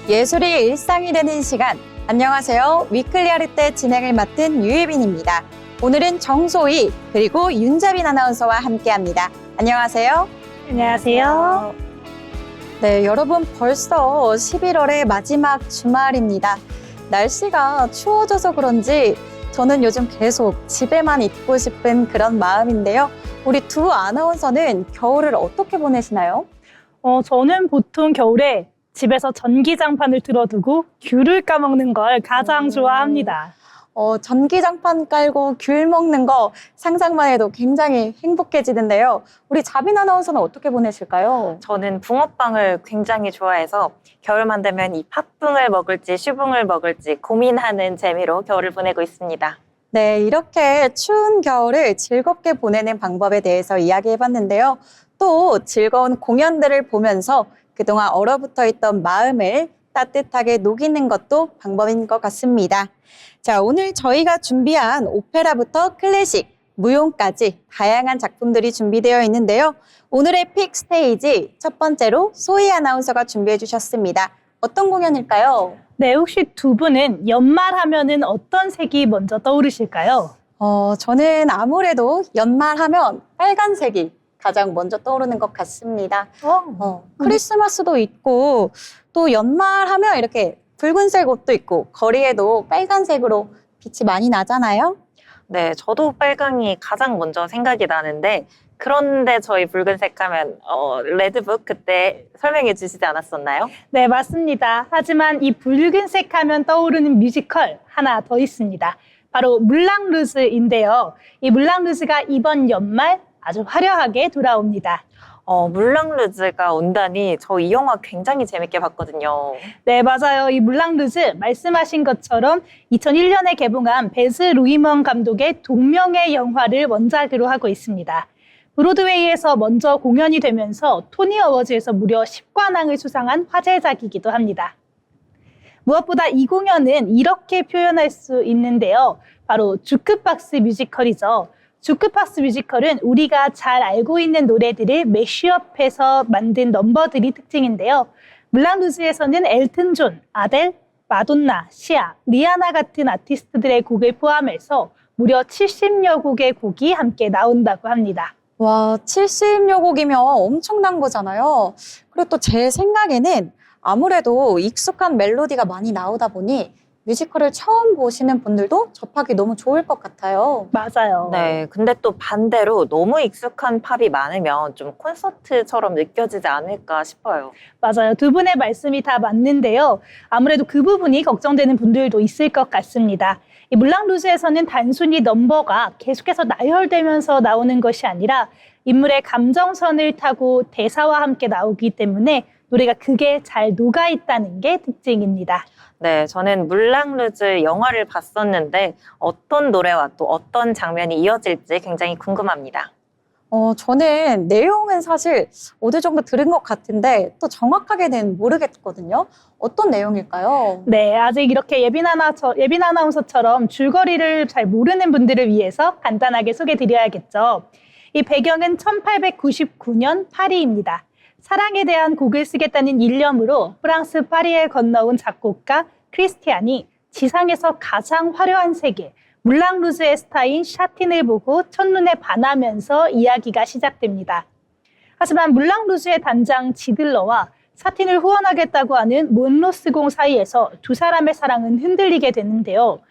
예술이 일상이 되는 시간. 안녕하세요. 위클리 아르때 진행을 맡은 유예빈입니다. 오늘은 정소희 그리고 윤자빈 아나운서와 함께합니다. 안녕하세요. 안녕하세요. 네, 여러분 벌써 11월의 마지막 주말입니다. 날씨가 추워져서 그런지 저는 요즘 계속 집에만 있고 싶은 그런 마음인데요. 우리 두 아나운서는 겨울을 어떻게 보내시나요? 저는 보통 겨울에 집에서 전기장판을 틀어두고 귤을 까먹는 걸 가장 좋아합니다. 전기장판 깔고 귤 먹는 거 상상만 해도 굉장히 행복해지는데요. 우리 자빈 아나운서는 어떻게 보내실까요? 저는 붕어빵을 굉장히 좋아해서 겨울만 되면 이 팥붕을 먹을지 슈붕을 먹을지 고민하는 재미로 겨울을 보내고 있습니다. 네, 이렇게 추운 겨울을 즐겁게 보내는 방법에 대해서 이야기해봤는데요. 또 즐거운 공연들을 보면서 그동안 얼어붙어 있던 마음을 따뜻하게 녹이는 것도 방법인 것 같습니다. 자, 오늘 저희가 준비한 오페라부터 클래식, 무용까지 다양한 작품들이 준비되어 있는데요. 오늘의 픽 스테이지 첫 번째로 소희 아나운서가 준비해 주셨습니다. 어떤 공연일까요? 네, 혹시 두 분은 연말하면은 어떤 색이 먼저 떠오르실까요? 저는 아무래도 연말하면 빨간색이 가장 먼저 떠오르는 것 같습니다. 크리스마스도 있고 또 연말하면 이렇게 붉은색 옷도 있고 거리에도 빨간색으로 빛이 많이 나잖아요. 네, 저도 빨강이 가장 먼저 생각이 나는데 그런데 저희 붉은색 하면 레드북 그때 설명해 주시지 않았었나요? 네, 맞습니다. 하지만 이 붉은색 하면 떠오르는 뮤지컬 하나 더 있습니다. 바로 물랑 루즈인데요. 이 물랑 루즈가 이번 연말 아주 화려하게 돌아옵니다. 물랑 루즈가 온다니 저 이 영화 굉장히 재밌게 봤거든요. 네, 맞아요. 이 물랑 루즈 말씀하신 것처럼 2001년에 개봉한 베즈 루이먼 감독의 동명의 영화를 원작으로 하고 있습니다. 브로드웨이에서 먼저 공연이 되면서 토니 어워즈에서 무려 10관왕을 수상한 화제작이기도 합니다. 무엇보다 이 공연은 이렇게 표현할 수 있는데요. 바로 주크박스 뮤지컬이죠. 주크박스 뮤지컬은 우리가 잘 알고 있는 노래들을 매쉬업해서 만든 넘버들이 특징인데요. 물랑 루즈에서는 엘튼 존, 아델, 마돈나, 시아, 리아나 같은 아티스트들의 곡을 포함해서 무려 70여 곡의 곡이 함께 나온다고 합니다. 와, 70여 곡이면 엄청난 거잖아요. 그리고 또 제 생각에는 아무래도 익숙한 멜로디가 많이 나오다 보니 뮤지컬을 처음 보시는 분들도 접하기 너무 좋을 것 같아요. 맞아요. 네, 근데 또 반대로 너무 익숙한 팝이 많으면 좀 콘서트처럼 느껴지지 않을까 싶어요. 맞아요. 두 분의 말씀이 다 맞는데요. 아무래도 그 부분이 걱정되는 분들도 있을 것 같습니다. 이 물랑 루즈에서는 단순히 넘버가 계속해서 나열되면서 나오는 것이 아니라 인물의 감정선을 타고 대사와 함께 나오기 때문에 노래가 그게 잘 녹아있다는 게 특징입니다. 네, 저는 물랑 루즈 영화를 봤었는데 어떤 노래와 또 어떤 장면이 이어질지 굉장히 궁금합니다. 저는 내용은 사실 어느 정도 들은 것 같은데 또 정확하게는 모르겠거든요. 어떤 내용일까요? 네, 아직 이렇게 예빈 아나운서처럼 줄거리를 잘 모르는 분들을 위해서 간단하게 소개드려야겠죠. 이 배경은 1899년 파리입니다. 사랑에 대한 곡을 쓰겠다는 일념으로 프랑스 파리에 건너온 작곡가 크리스티안이 지상에서 가장 화려한 세계, 물랑 루즈의 스타인 샤틴을 보고 첫눈에 반하면서 이야기가 시작됩니다. 하지만 물랑 루즈의 단장 지들러와 샤틴을 후원하겠다고 하는 몬로스공 사이에서 두 사람의 사랑은 흔들리게 되는데요.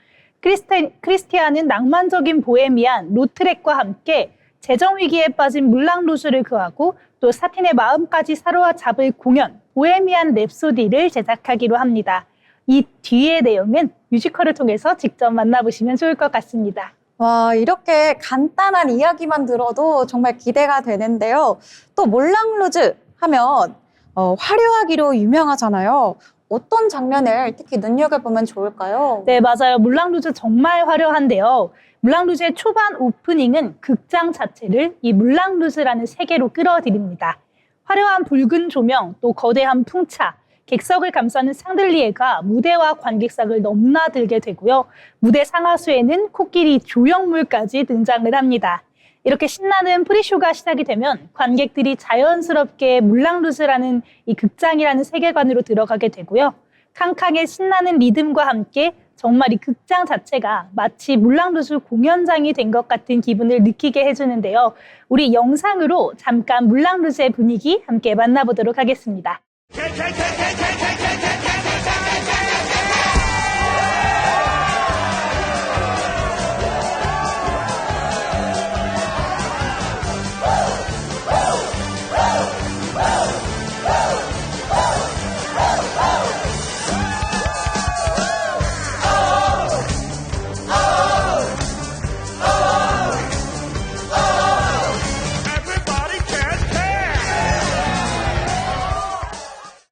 크리스티안은 낭만적인 보헤미안 로트렉과 함께 재정 위기에 빠진 물랑 루즈를 구하고 또 샤틴의 마음까지 사로잡을 공연 보헤미안 랩소디를 제작하기로 합니다. 이 뒤의 내용은 뮤지컬을 통해서 직접 만나보시면 좋을 것 같습니다. 와, 이렇게 간단한 이야기만 들어도 정말 기대가 되는데요. 또 몰랑 루즈 하면 화려하기로 유명하잖아요. 어떤 장면을 특히 눈여겨보면 좋을까요? 네, 맞아요. 물랑 루즈 정말 화려한데요. 물랑 루즈의 초반 오프닝은 극장 자체를 이 물랑 루즈라는 세계로 끌어들입니다. 화려한 붉은 조명, 또 거대한 풍차, 객석을 감싸는 샹들리에가 무대와 관객석을 넘나들게 되고요. 무대 상하수에는 코끼리 조형물까지 등장을 합니다. 이렇게 신나는 프리쇼가 시작이 되면 관객들이 자연스럽게 물랑 루즈라는 이 극장이라는 세계관으로 들어가게 되고요. 캉캉의 신나는 리듬과 함께 정말 이 극장 자체가 마치 물랑루즈 공연장이 된 것 같은 기분을 느끼게 해주는데요. 우리 영상으로 잠깐 물랑루즈의 분위기 함께 만나보도록 하겠습니다.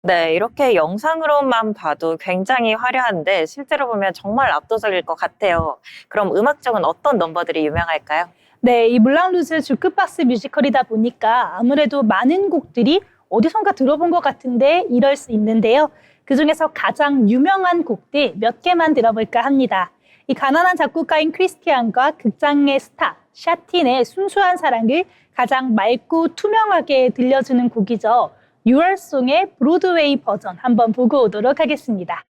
네, 이렇게 영상으로만 봐도 굉장히 화려한데 실제로 보면 정말 압도적일 것 같아요. 그럼 음악적은 어떤 넘버들이 유명할까요? 네, 이 물랑루즈 주크박스 뮤지컬이다 보니까 아무래도 많은 곡들이 어디선가 들어본 것 같은데 이럴 수 있는데요. 그중에서 가장 유명한 곡들 몇 개만 들어볼까 합니다. 이 가난한 작곡가인 크리스티안과 극장의 스타 샤틴의 순수한 사랑을 가장 맑고 투명하게 들려주는 곡이죠. 유월송의 브로드웨이 버전 한번 보고 오도록 하겠습니다.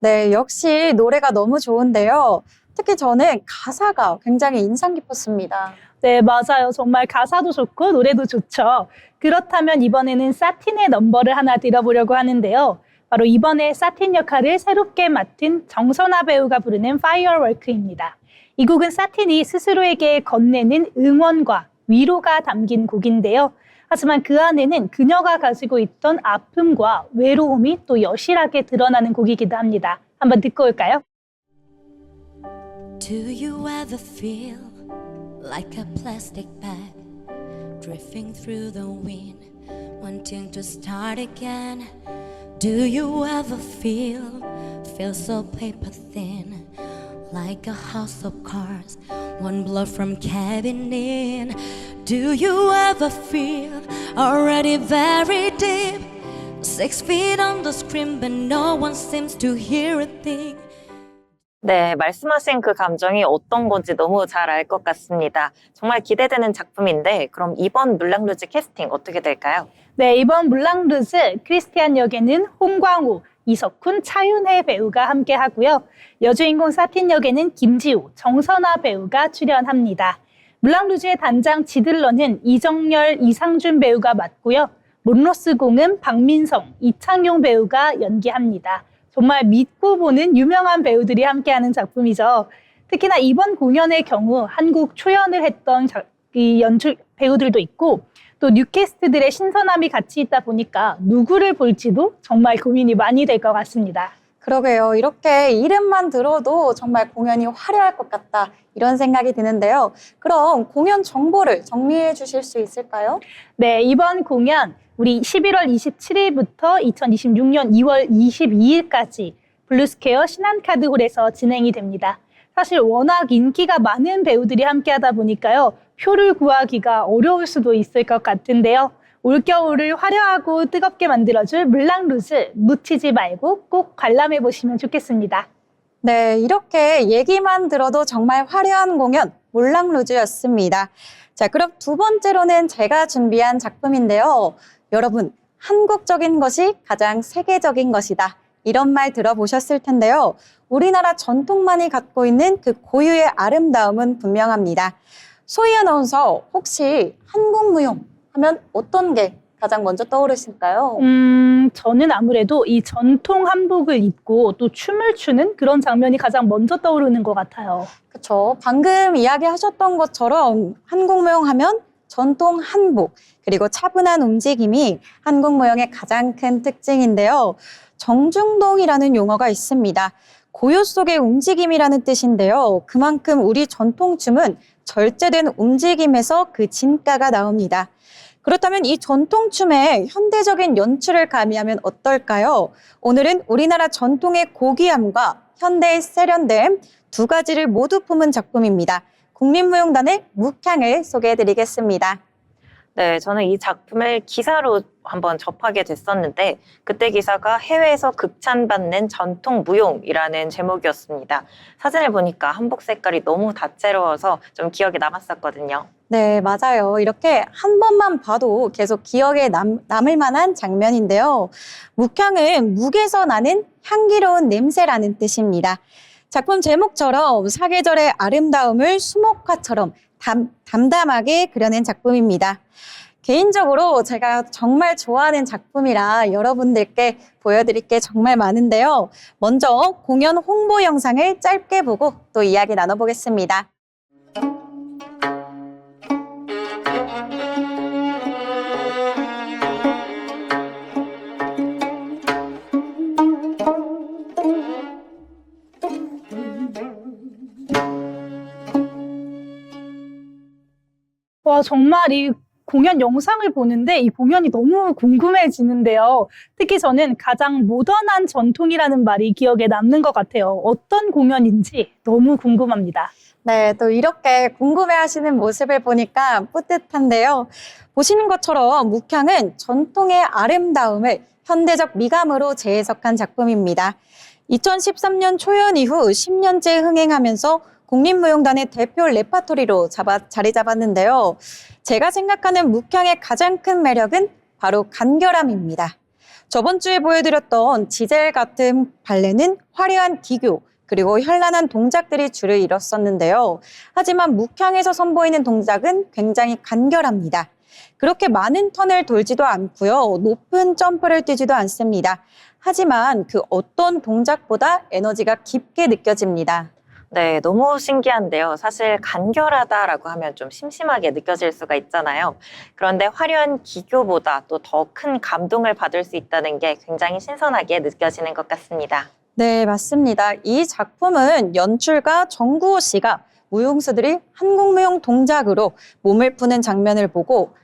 네, 역시 노래가 너무 좋은데요. 특히 저는 가사가 굉장히 인상 깊었습니다. 네, 맞아요. 정말 가사도 좋고 노래도 좋죠. 그렇다면 이번에는 사틴의 넘버를 하나 들어보려고 하는데요. 바로 이번에 사틴 역할을 새롭게 맡은 정선아 배우가 부르는 Firework입니다. 이 곡은 사틴이 스스로에게 건네는 응원과 위로가 담긴 곡인데요. 하지만 그 안에는 그녀가 가지고 있던 아픔과 외로움이 또 여실하게 드러나는 곡이기도 합니다. 한번 듣고 올까요? Do you ever feel like a plastic bag drifting through the wind, wanting to start again? Do you ever feel so paper thin, like a house of cards, one blow from caving in? Do you ever feel already very deep, 6 feet under screen, but no one seems to hear a thing? 네, 말씀하신 그 감정이 어떤 건지 너무 잘 알 것 같습니다. 정말 기대되는 작품인데 그럼 이번 물랑루즈 캐스팅 어떻게 될까요? 네, 이번 물랑루즈 크리스티안 역에는 홍광호, 이석훈, 차윤혜 배우가 함께 하고요. 여주인공 사틴 역에는 김지호, 정선아 배우가 출연합니다. 물랑루즈의 단장 지들러는 이정열, 이상준 배우가 맡고요. 몬로스 공은 박민성, 이창용 배우가 연기합니다. 정말 믿고 보는 유명한 배우들이 함께하는 작품이죠. 특히나 이번 공연의 경우 한국 초연을 했던 이 연출 배우들도 있고 또 뉴캐스트들의 신선함이 같이 있다 보니까 누구를 볼지도 정말 고민이 많이 될 것 같습니다. 그러게요. 이렇게 이름만 들어도 정말 공연이 화려할 것 같다. 이런 생각이 드는데요. 그럼 공연 정보를 정리해 주실 수 있을까요? 네, 이번 공연 우리 11월 27일부터 2026년 2월 22일까지 블루스퀘어 신한카드홀에서 진행이 됩니다. 사실 워낙 인기가 많은 배우들이 함께하다 보니까요. 표를 구하기가 어려울 수도 있을 것 같은데요. 올겨울을 화려하고 뜨겁게 만들어줄 물랑루즈 놓치지 말고 꼭 관람해 보시면 좋겠습니다. 네, 이렇게 얘기만 들어도 정말 화려한 공연 물랑루즈였습니다. 자, 그럼 두 번째로는 제가 준비한 작품인데요. 여러분, 한국적인 것이 가장 세계적인 것이다. 이런 말 들어보셨을 텐데요. 우리나라 전통만이 갖고 있는 그 고유의 아름다움은 분명합니다. 소희 아나운서, 혹시 한국 무용 하면 어떤 게 가장 먼저 떠오르실까요? 저는 아무래도 이 전통 한복을 입고 또 춤을 추는 그런 장면이 가장 먼저 떠오르는 것 같아요. 그렇죠. 방금 이야기하셨던 것처럼 한국 무용 하면 전통 한복, 그리고 차분한 움직임이 한국 무용의 가장 큰 특징인데요. 정중동이라는 용어가 있습니다. 고요 속의 움직임이라는 뜻인데요. 그만큼 우리 전통춤은 절제된 움직임에서 그 진가가 나옵니다. 그렇다면 이 전통춤의 현대적인 연출을 가미하면 어떨까요? 오늘은 우리나라 전통의 고귀함과 현대의 세련됨 두 가지를 모두 품은 작품입니다. 국립무용단의 묵향을 소개해드리겠습니다. 네, 저는 이 작품을 기사로 한번 접하게 됐었는데 그때 기사가 해외에서 극찬받는 전통 무용이라는 제목이었습니다. 사진을 보니까 한복 색깔이 너무 다채로워서 좀 기억에 남았었거든요. 네, 맞아요. 이렇게 한 번만 봐도 계속 기억에 남을 만한 장면인데요. 묵향은 묵에서 나는 향기로운 냄새라는 뜻입니다. 작품 제목처럼 사계절의 아름다움을 수목화처럼 담담하게 그려낸 작품입니다. 개인적으로 제가 정말 좋아하는 작품이라 여러분들께 보여드릴 게 정말 많은데요. 먼저 공연 홍보 영상을 짧게 보고 또 이야기 나눠보겠습니다. 와, 정말 이 공연 영상을 보는데 이 공연이 너무 궁금해지는데요. 특히 저는 가장 모던한 전통이라는 말이 기억에 남는 것 같아요. 어떤 공연인지 너무 궁금합니다. 네, 또 이렇게 궁금해하시는 모습을 보니까 뿌듯한데요. 보시는 것처럼 묵향은 전통의 아름다움을 현대적 미감으로 재해석한 작품입니다. 2013년 초연 이후 10년째 흥행하면서 국립무용단의 대표 레파토리로 자리 잡았는데요. 제가 생각하는 묵향의 가장 큰 매력은 바로 간결함입니다. 저번 주에 보여드렸던 지젤 같은 발레는 화려한 기교, 그리고 현란한 동작들이 주를 이뤘었는데요. 하지만 묵향에서 선보이는 동작은 굉장히 간결합니다. 그렇게 많은 턴을 돌지도 않고요. 높은 점프를 뛰지도 않습니다. 하지만 그 어떤 동작보다 에너지가 깊게 느껴집니다. 네, 너무 신기한데요. 사실 간결하다라고 하면 좀 심심하게 느껴질 수가 있잖아요. 그런데 화려한 기교보다 또 더 큰 감동을 받을 수 있다는 게 굉장히 신선하게 느껴지는 것 같습니다. 네, 맞습니다. 이 작품은 연출가 정구호 씨가 무용수들이 한국무용 동작으로 몸을 푸는 장면을 보고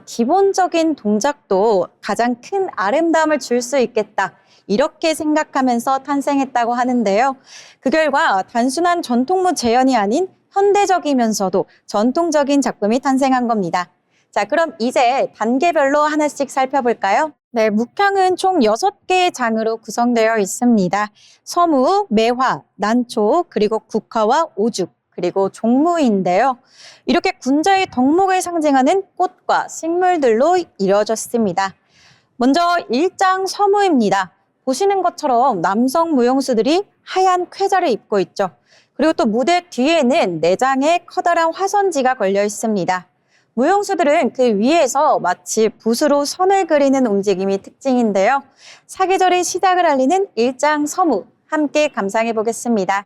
기본적인 동작도 가장 큰 아름다움을 줄 수 있겠다. 이렇게 생각하면서 탄생했다고 하는데요. 그 결과 단순한 전통무 재현이 아닌 현대적이면서도 전통적인 작품이 탄생한 겁니다. 자, 그럼 이제 단계별로 하나씩 살펴볼까요? 네, 묵향은 총 6개의 장으로 구성되어 있습니다. 서무, 매화, 난초, 그리고 국화와 오죽, 그리고 종무인데요. 이렇게 군자의 덕목을 상징하는 꽃과 식물들로 이루어졌습니다. 먼저 1장 서무입니다. 보시는 것처럼 남성 무용수들이 하얀 쾌자를 입고 있죠. 그리고 또 무대 뒤에는 4장의 커다란 화선지가 걸려 있습니다. 무용수들은 그 위에서 마치 붓으로 선을 그리는 움직임이 특징인데요. 사계절의 시작을 알리는 1장 서무, 함께 감상해 보겠습니다.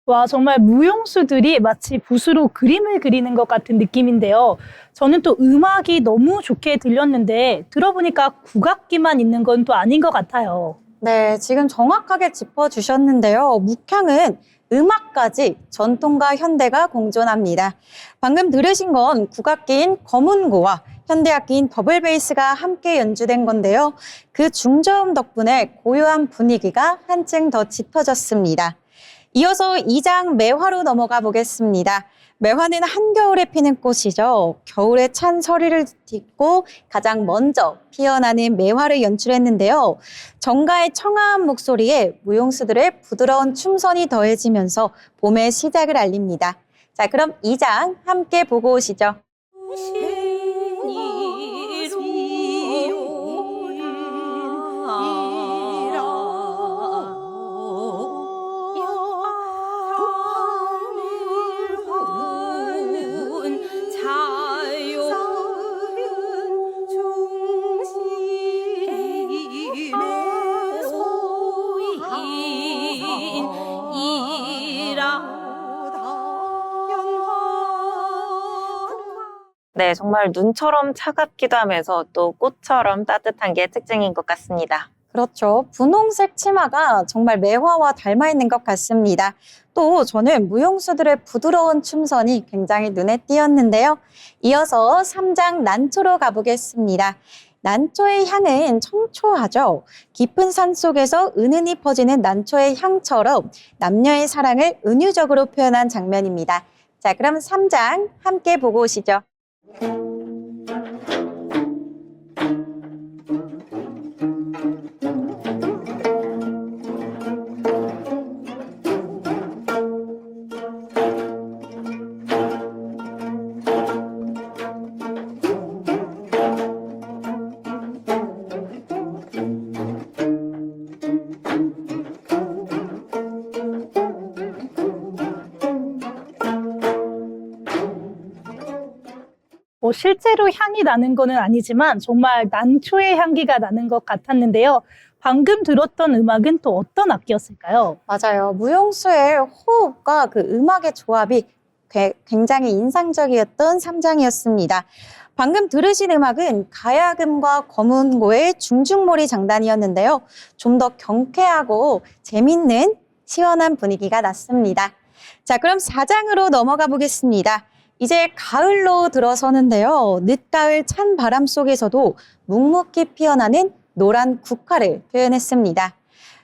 와, 정말 무용수들이 마치 붓으로 그림을 그리는 것 같은 느낌인데요. 저는 또 음악이 너무 좋게 들렸는데 들어보니까 국악기만 있는 건 또 아닌 것 같아요. 네, 지금 정확하게 짚어주셨는데요. 묵향은 음악까지 전통과 현대가 공존합니다. 방금 들으신 건 국악기인 거문고와 현대악기인 더블베이스가 함께 연주된 건데요. 그 중저음 덕분에 고요한 분위기가 한층 더 짙어졌습니다. 이어서 2장 매화로 넘어가 보겠습니다. 매화는 한겨울에 피는 꽃이죠. 겨울에 찬 서리를 딛고 가장 먼저 피어나는 매화를 연출했는데요. 정가의 청아한 목소리에 무용수들의 부드러운 춤선이 더해지면서 봄의 시작을 알립니다. 자, 그럼 2장 함께 보고 오시죠. 네, 정말 눈처럼 차갑기도 하면서 또 꽃처럼 따뜻한 게 특징인 것 같습니다. 그렇죠. 분홍색 치마가 정말 매화와 닮아 있는 것 같습니다. 또 저는 무용수들의 부드러운 춤선이 굉장히 눈에 띄었는데요. 이어서 3장 난초로 가보겠습니다. 난초의 향은 청초하죠. 깊은 산 속에서 은은히 퍼지는 난초의 향처럼 남녀의 사랑을 은유적으로 표현한 장면입니다. 자, 그럼 3장 함께 보고 오시죠. 실제로 향이 나는 거는 아니지만 정말 난초의 향기가 나는 것 같았는데요. 방금 들었던 음악은 또 어떤 악기였을까요? 맞아요. 무용수의 호흡과 그 음악의 조합이 굉장히 인상적이었던 3장이었습니다. 방금 들으신 음악은 가야금과 검은고의 중중몰이 장단이었는데요. 좀 더 경쾌하고 재밌는 시원한 분위기가 났습니다. 자, 그럼 4장으로 넘어가 보겠습니다. 이제 가을로 들어서는데요. 늦가을 찬 바람 속에서도 묵묵히 피어나는 노란 국화를 표현했습니다.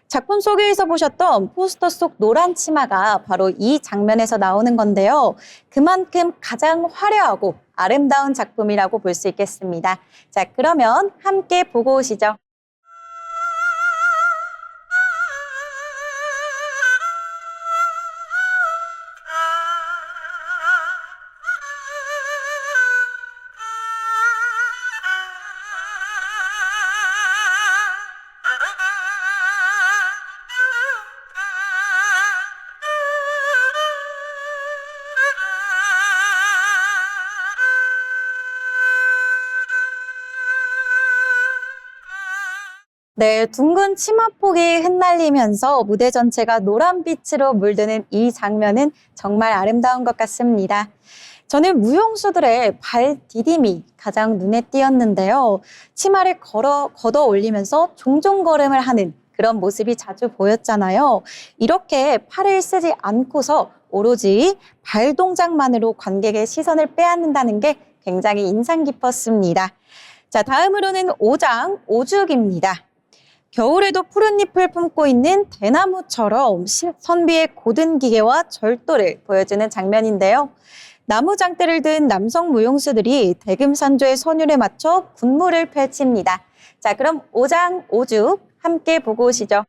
작품 소개에서 보셨던 포스터 속 노란 치마가 바로 이 장면에서 나오는 건데요. 그만큼 가장 화려하고 아름다운 작품이라고 볼 수 있겠습니다. 자, 그러면 함께 보고 오시죠. 네, 둥근 치마폭이 흩날리면서 무대 전체가 노란빛으로 물드는 이 장면은 정말 아름다운 것 같습니다. 저는 무용수들의 발 디딤이 가장 눈에 띄었는데요. 치마를 걷어 올리면서 종종 걸음을 하는 그런 모습이 자주 보였잖아요. 이렇게 팔을 쓰지 않고서 오로지 발 동작만으로 관객의 시선을 빼앗는다는 게 굉장히 인상 깊었습니다. 자, 다음으로는 5장 오죽입니다. 겨울에도 푸른 잎을 품고 있는 대나무처럼 선비의 고든 기계와 절도를 보여주는 장면인데요. 나무 장대를 든 남성 무용수들이 대금산조의 선율에 맞춰 군무를 펼칩니다. 자, 그럼 5장 오죽 함께 보고 오시죠.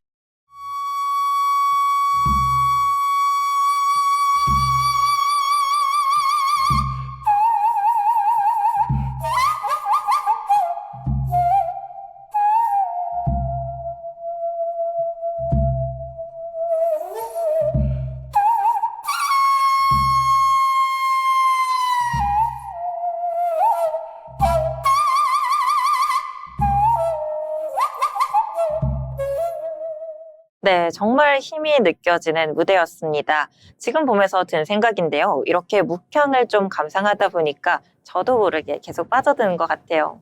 네, 정말 힘이 느껴지는 무대였습니다. 지금 보면서 든 생각인데요. 이렇게 묵향을 좀 감상하다 보니까 저도 모르게 계속 빠져드는 것 같아요.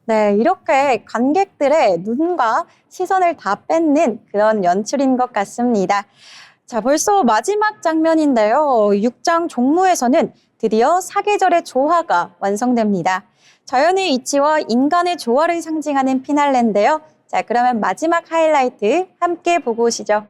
네, 이렇게 관객들의 눈과 시선을 다 뺏는 그런 연출인 것 같습니다. 자, 벌써 마지막 장면인데요. 6장 종무에서는 드디어 사계절의 조화가 완성됩니다. 자연의 이치와 인간의 조화를 상징하는 피날레인데요. 자, 그러면 마지막 하이라이트 함께 보고 오시죠.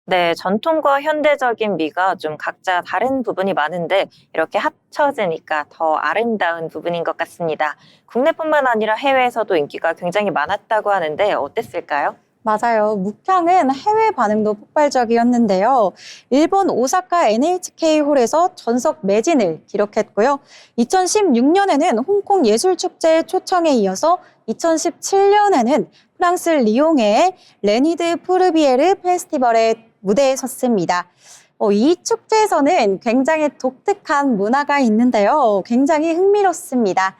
네, 전통과 현대적인 미가 좀 각자 다른 부분이 많은데 이렇게 합쳐지니까 더 아름다운 부분인 것 같습니다. 국내뿐만 아니라 해외에서도 인기가 굉장히 많았다고 하는데 어땠을까요? 맞아요. 묵향은 해외 반응도 폭발적이었는데요. 일본 오사카 NHK홀에서 전석 매진을 기록했고요. 2016년에는 홍콩 예술축제 초청에 이어서 2017년에는 프랑스 리옹의 레니드 푸르비에르 페스티벌의 무대에 섰습니다. 이 축제에서는 굉장히 독특한 문화가 있는데요. 굉장히 흥미롭습니다.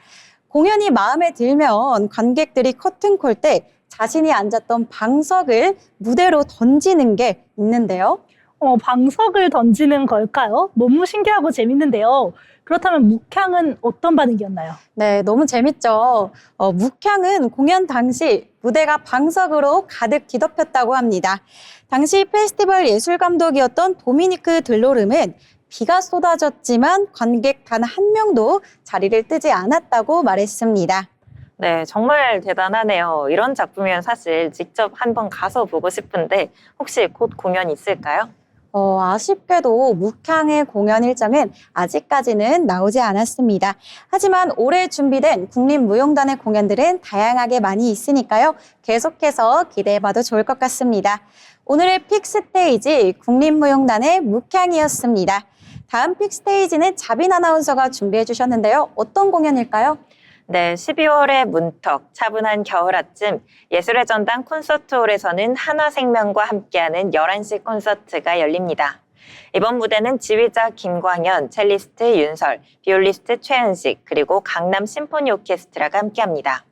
공연이 마음에 들면 관객들이 커튼콜 때 자신이 앉았던 방석을 무대로 던지는 게 있는데요. 방석을 던지는 걸까요? 너무 신기하고 재밌는데요. 그렇다면 묵향은 어떤 반응이었나요? 네, 너무 재밌죠. 묵향은 공연 당시 무대가 방석으로 가득 뒤덮였다고 합니다. 당시 페스티벌 예술감독이었던 도미니크 들로름은 비가 쏟아졌지만 관객 단 한 명도 자리를 뜨지 않았다고 말했습니다. 네, 정말 대단하네요. 이런 작품이면 사실 직접 한번 가서 보고 싶은데 혹시 곧 공연 있을까요? 아쉽게도 묵향의 공연 일정은 아직까지는 나오지 않았습니다. 하지만 올해 준비된 국립무용단의 공연들은 다양하게 많이 있으니까요. 계속해서 기대해봐도 좋을 것 같습니다. 오늘의 픽스테이지 국립무용단의 묵향이었습니다. 다음 픽스테이지는 자빈 아나운서가 준비해 주셨는데요. 어떤 공연일까요? 네, 12월의 문턱, 차분한 겨울 아침, 예술의 전당 콘서트홀에서는 한화생명과 함께하는 11시 콘서트가 열립니다. 이번 무대는 지휘자 김광현, 첼리스트 윤설, 비올리스트 최은식, 그리고 강남 심포니 오케스트라가 함께합니다.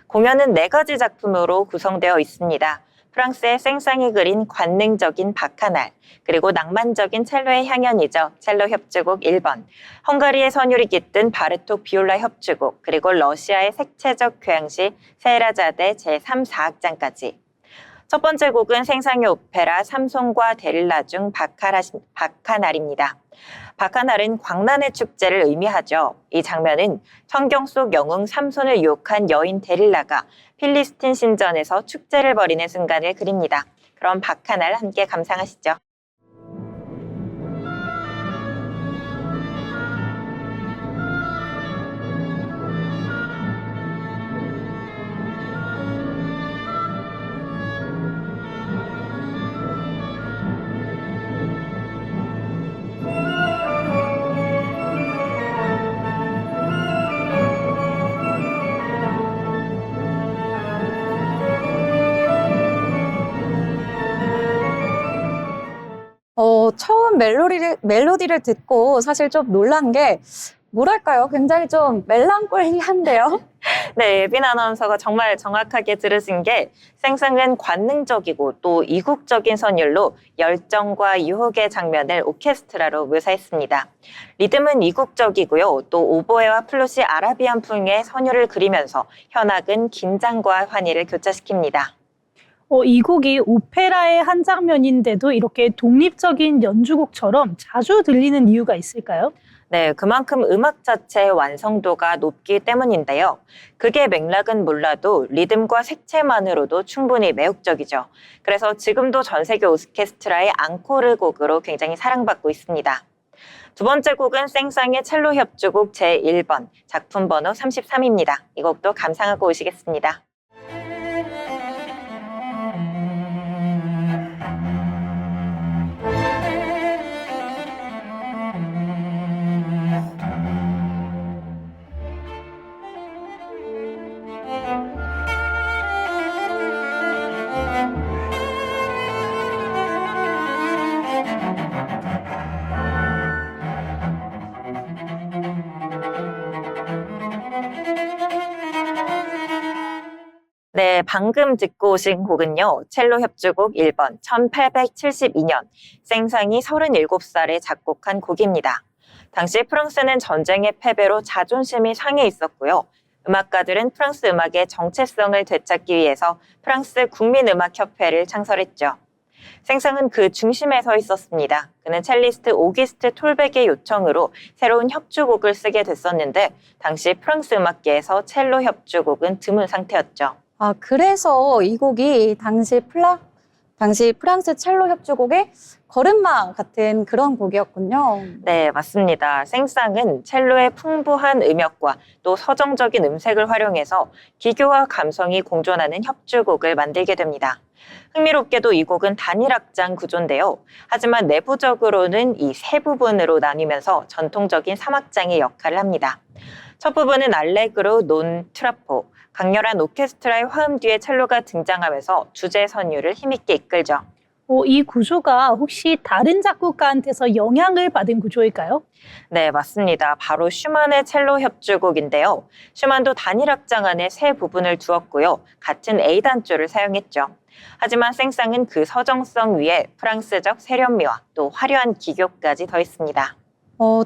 공연은 4가지 작품으로 구성되어 있습니다. 프랑스의 생상이 그린 관능적인 바카날, 그리고 낭만적인 첼로의 향연이죠. 첼로 협주곡 1번, 헝가리의 선율이 깃든 바르톡 비올라 협주곡, 그리고 러시아의 색채적 교향시 세헤라자데 제3, 4악장까지. 첫 번째 곡은 생상의 오페라 삼손과 데릴라 중 바카날입니다. 바카날은 광란의 축제를 의미하죠. 이 장면은 성경 속 영웅 삼손을 유혹한 여인 데릴라가 필리스틴 신전에서 축제를 벌이는 순간을 그립니다. 그럼 바카날 함께 감상하시죠. 처음 멜로디를 듣고 사실 좀 놀란 게 뭐랄까요? 굉장히 좀 멜랑콜리한데요. 네, 예빈 아나운서가 정말 정확하게 들으신 게 생생은 관능적이고 또 이국적인 선율로 열정과 유혹의 장면을 오케스트라로 묘사했습니다. 리듬은 이국적이고요. 또 오보에와 플룻이 아라비안 풍의 선율을 그리면서 현악은 긴장과 환희를 교차시킵니다. 이 곡이 오페라의 한 장면인데도 이렇게 독립적인 연주곡처럼 자주 들리는 이유가 있을까요? 네, 그만큼 음악 자체의 완성도가 높기 때문인데요. 그게 맥락은 몰라도 리듬과 색채만으로도 충분히 매혹적이죠. 그래서 지금도 전 세계 오케스트라의 앙코르 곡으로 굉장히 사랑받고 있습니다. 두 번째 곡은 생상의 첼로 협주곡 제1번, 작품 번호 33입니다. 이 곡도 감상하고 오시겠습니다. 네, 방금 듣고 오신 곡은요. 첼로 협주곡 1번 1872년 생상이 37살에 작곡한 곡입니다. 당시 프랑스는 전쟁의 패배로 자존심이 상해 있었고요. 음악가들은 프랑스 음악의 정체성을 되찾기 위해서 프랑스 국민음악협회를 창설했죠. 생상은 그 중심에 서 있었습니다. 그는 첼리스트 오기스트 톨백의 요청으로 새로운 협주곡을 쓰게 됐었는데 당시 프랑스 음악계에서 첼로 협주곡은 드문 상태였죠. 그래서 이 곡이 당시 프랑스 첼로 협주곡의 걸음마 같은 그런 곡이었군요. 네, 맞습니다. 생쌍은 첼로의 풍부한 음역과 또 서정적인 음색을 활용해서 기교와 감성이 공존하는 협주곡을 만들게 됩니다. 흥미롭게도 이 곡은 단일 악장 구조인데요. 하지만 내부적으로는 이 세 부분으로 나뉘면서 전통적인 3악장의 역할을 합니다. 첫 부분은 알레그로 논 트라포, 강렬한 오케스트라의 화음 뒤에 첼로가 등장하면서 주제 선율을 힘있게 이끌죠. 이 구조가 혹시 다른 작곡가한테서 영향을 받은 구조일까요? 네, 맞습니다. 바로 슈만의 첼로 협주곡인데요. 슈만도 단일 악장 안에 세 부분을 두었고요. 같은 A단조를 사용했죠. 하지만 생쌍은 그 서정성 위에 프랑스적 세련미와 또 화려한 기교까지 더했습니다.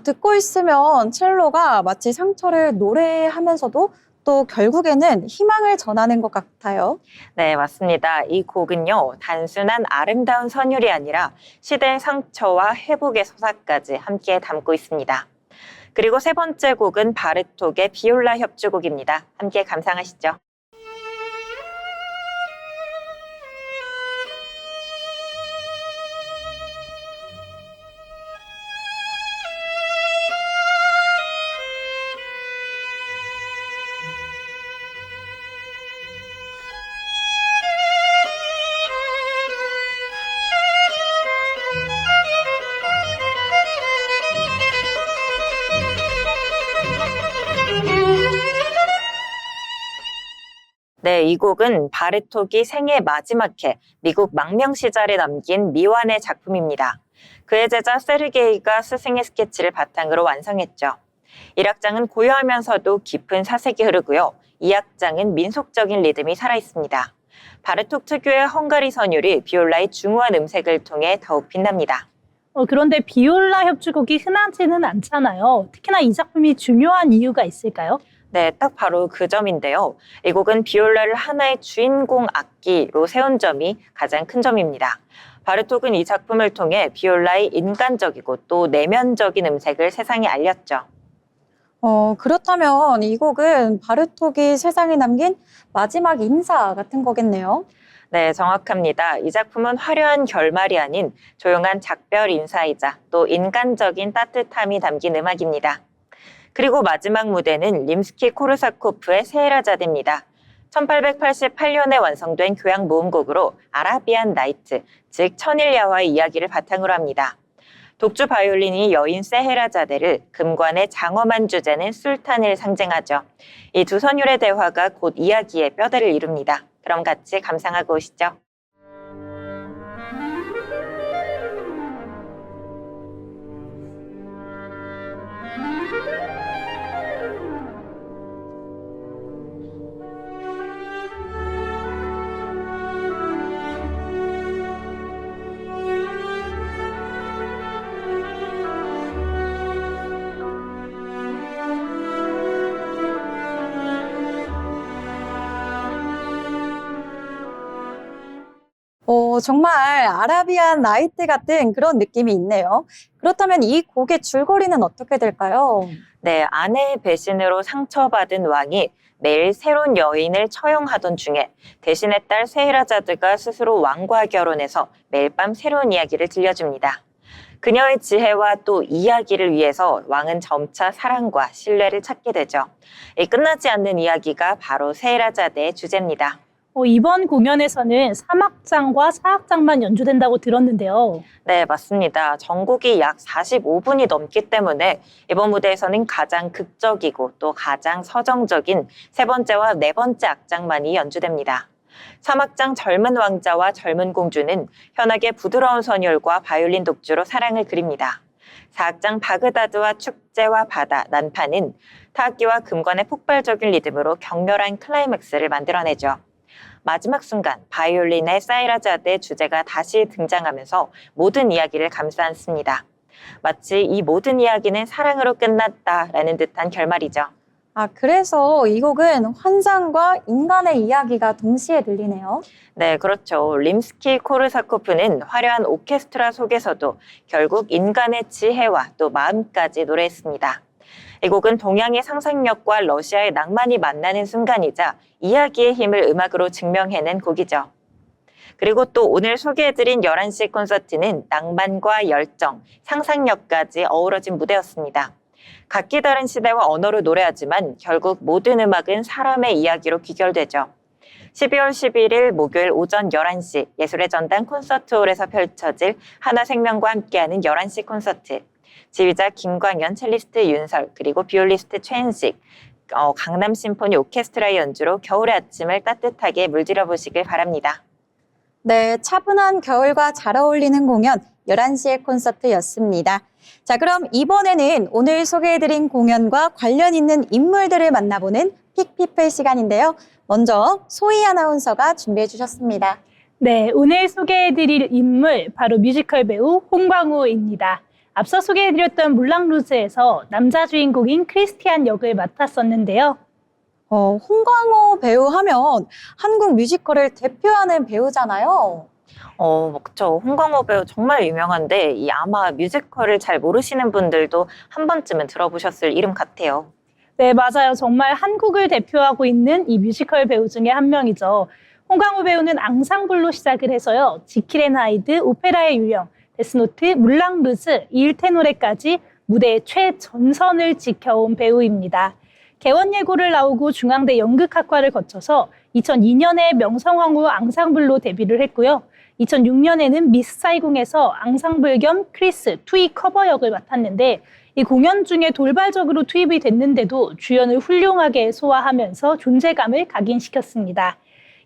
듣고 있으면 첼로가 마치 상처를 노래하면서도 또 결국에는 희망을 전하는 것 같아요. 네, 맞습니다. 이 곡은요, 단순한 아름다운 선율이 아니라 시대의 상처와 회복의 서사까지 함께 담고 있습니다. 그리고 세 번째 곡은 바르톡의 비올라 협주곡입니다. 함께 감상하시죠. 네, 이 곡은 바르톡이 생애 마지막 해 미국 망명 시절에 남긴 미완의 작품입니다. 그의 제자 세르게이가 스승의 스케치를 바탕으로 완성했죠. 1악장은 고요하면서도 깊은 사색이 흐르고요. 2악장은 민속적인 리듬이 살아있습니다. 바르톡 특유의 헝가리 선율이 비올라의 중후한 음색을 통해 더욱 빛납니다. 그런데 비올라 협주곡이 흔하지는 않잖아요. 특히나 이 작품이 중요한 이유가 있을까요? 네, 딱 바로 그 점인데요. 이 곡은 비올라를 하나의 주인공 악기로 세운 점이 가장 큰 점입니다. 바르톡은 이 작품을 통해 비올라의 인간적이고 또 내면적인 음색을 세상에 알렸죠. 그렇다면 이 곡은 바르톡이 세상에 남긴 마지막 인사 같은 거겠네요. 네, 정확합니다. 이 작품은 화려한 결말이 아닌 조용한 작별 인사이자 또 인간적인 따뜻함이 담긴 음악입니다. 그리고 마지막 무대는 림스키 코르사코프의 세헤라자드입니다. 1888년에 완성된 교향 모음곡으로 아라비안 나이트, 즉 천일야화의 이야기를 바탕으로 합니다. 독주 바이올린이 여인 세헤라자데를, 금관의 장엄한 주제는 술탄을 상징하죠. 이 두 선율의 대화가 곧 이야기의 뼈대를 이룹니다. 그럼 같이 감상하고 오시죠. 정말 아라비안 나이트 같은 그런 느낌이 있네요. 그렇다면 이 곡의 줄거리는 어떻게 될까요? 네, 아내의 배신으로 상처받은 왕이 매일 새로운 여인을 처형하던 중에 대신의 딸 세헤라자드가 스스로 왕과 결혼해서 매일 밤 새로운 이야기를 들려줍니다. 그녀의 지혜와 또 이야기를 위해서 왕은 점차 사랑과 신뢰를 찾게 되죠. 이 끝나지 않는 이야기가 바로 세헤라자드의 주제입니다. 이번 공연에서는 3악장과 4악장만 연주된다고 들었는데요. 네, 맞습니다. 전곡이 약 45분이 넘기 때문에 이번 무대에서는 가장 극적이고 또 가장 서정적인 세 번째와 네 번째 악장만이 연주됩니다. 3악장 젊은 왕자와 젊은 공주는 현악의 부드러운 선율과 바이올린 독주로 사랑을 그립니다. 4악장 바그다드와 축제와 바다, 난파는 타악기와 금관의 폭발적인 리듬으로 격렬한 클라이맥스를 만들어내죠. 마지막 순간 바이올린의 사이라자드의 주제가 다시 등장하면서 모든 이야기를 감싸안습니다. 마치 이 모든 이야기는 사랑으로 끝났다라는 듯한 결말이죠. 그래서 이 곡은 환상과 인간의 이야기가 동시에 들리네요. 네, 그렇죠. 림스키 코르사코프는 화려한 오케스트라 속에서도 결국 인간의 지혜와 또 마음까지 노래했습니다. 이 곡은 동양의 상상력과 러시아의 낭만이 만나는 순간이자 이야기의 힘을 음악으로 증명해낸 곡이죠. 그리고 또 오늘 소개해드린 11시 콘서트는 낭만과 열정, 상상력까지 어우러진 무대였습니다. 각기 다른 시대와 언어로 노래하지만 결국 모든 음악은 사람의 이야기로 귀결되죠. 12월 11일 목요일 오전 11시 예술의 전당 콘서트홀에서 펼쳐질 한화생명과 함께하는 11시 콘서트. 지휘자 김광현, 첼리스트 윤설, 그리고 비올리스트 최은식, 강남 심포니 오케스트라의 연주로 겨울의 아침을 따뜻하게 물들여 보시길 바랍니다. 네, 차분한 겨울과 잘 어울리는 공연 11시의 콘서트였습니다. 자, 그럼 이번에는 오늘 소개해드린 공연과 관련 있는 인물들을 만나보는 픽피플 시간인데요. 먼저 소희 아나운서가 준비해 주셨습니다. 네, 오늘 소개해드릴 인물 바로 뮤지컬 배우 홍광호입니다. 앞서 소개해드렸던 물랑루즈에서 남자 주인공인 크리스티안 역을 맡았었는데요. 홍광호 배우 하면 한국 뮤지컬을 대표하는 배우잖아요. 그렇죠. 홍광호 배우 정말 유명한데 아마 뮤지컬을 잘 모르시는 분들도 한 번쯤은 들어보셨을 이름 같아요. 네, 맞아요. 정말 한국을 대표하고 있는 이 뮤지컬 배우 중에 한 명이죠. 홍광호 배우는 앙상블로 시작을 해서요. 지킬 앤 하이드, 오페라의 유령, 데스노트, 물랑루즈, 일테노레까지 무대의 최전선을 지켜온 배우입니다. 개원예고를 나오고 중앙대 연극학과를 거쳐서 2002년에 명성황후 앙상블로 데뷔를 했고요. 2006년에는 미스 사이공에서 앙상블 겸 크리스, 투이 커버 역을 맡았는데 이 공연 중에 돌발적으로 투입이 됐는데도 주연을 훌륭하게 소화하면서 존재감을 각인시켰습니다.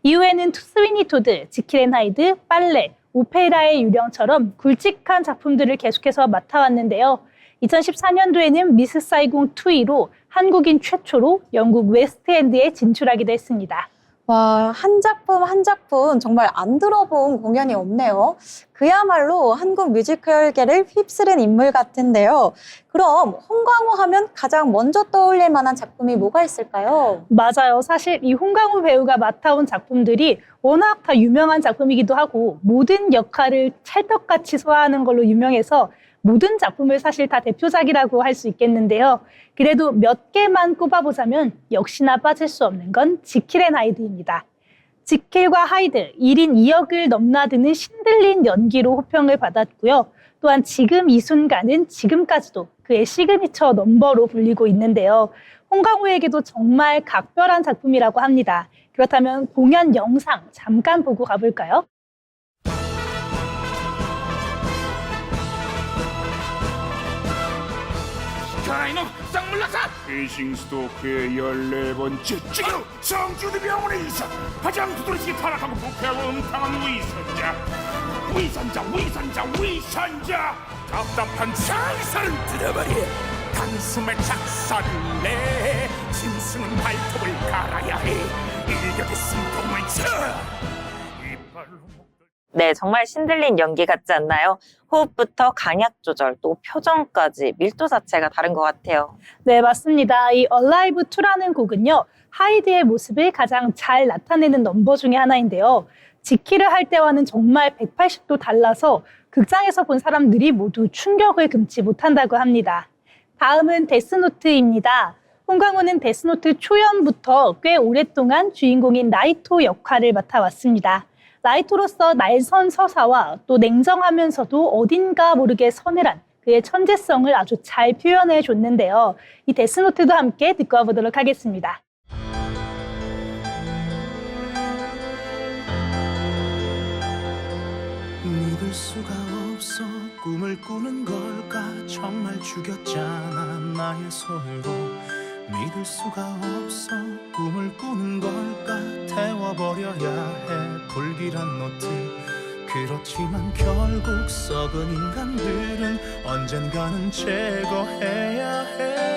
이후에는 스위니 토드, 지킬 앤 하이드, 빨래, 오페라의 유령처럼 굵직한 작품들을 계속해서 맡아왔는데요. 2014년도에는 미스 사이공 2로 한국인 최초로 영국 웨스트엔드에 진출하기도 했습니다. 와, 한 작품 한 작품 정말 안 들어본 공연이 없네요. 그야말로 한국 뮤지컬계를 휩쓸은 인물 같은데요. 그럼 홍광호 하면 가장 먼저 떠올릴 만한 작품이 뭐가 있을까요? 맞아요. 사실 이 홍광호 배우가 맡아온 작품들이 워낙 다 유명한 작품이기도 하고 모든 역할을 찰떡같이 소화하는 걸로 유명해서 모든 작품을 사실 다 대표작이라고 할 수 있겠는데요. 그래도 몇 개만 꼽아보자면 역시나 빠질 수 없는 건 지킬 앤 하이드입니다. 지킬과 하이드 1인 2역을 넘나드는 신들린 연기로 호평을 받았고요. 또한 지금 이 순간은 지금까지도 그의 시그니처 넘버로 불리고 있는데요. 홍광호에게도 정말 각별한 작품이라고 합니다. 그렇다면 공연 영상 잠깐 보고 가볼까요? 가라이놈 쌍물라사! 베이싱스토크의 14번째 지금 성주대병원에 가장 두드러지게 타락하고 부패하고 음탕한 위선자 답답한 상사를 뜯어버려 단숨에 작사를 내 짐승은 발톱을 갈아야 해 일격의 숨통을 쳐 이빨로 네, 정말 신들린 연기 같지 않나요? 호흡부터 강약 조절, 또 표정까지 밀도 자체가 다른 것 같아요. 네, 맞습니다. 이 Alive 2라는 곡은요. 하이드의 모습을 가장 잘 나타내는 넘버 중에 하나인데요. 지키를 할 때와는 정말 180도 달라서 극장에서 본 사람들이 모두 충격을 금치 못한다고 합니다. 다음은 데스노트입니다. 홍광호는 데스노트 초연부터 꽤 오랫동안 주인공인 라이토 역할을 맡아왔습니다. 라이토로서 날선 서사와 또 냉정하면서도 어딘가 모르게 서늘한 그의 천재성을 아주 잘 표현해 줬는데요. 이 데스노트도 함께 듣고 와보도록 하겠습니다. 믿을 수가 없어 꿈을 꾸는 걸까 정말 죽였잖아 나의 서로 믿을 수가 없어 꿈을 꾸는 걸까 태워버려야 해 불길한 노트 그렇지만 결국 썩은 인간들은 언젠가는 제거해야 해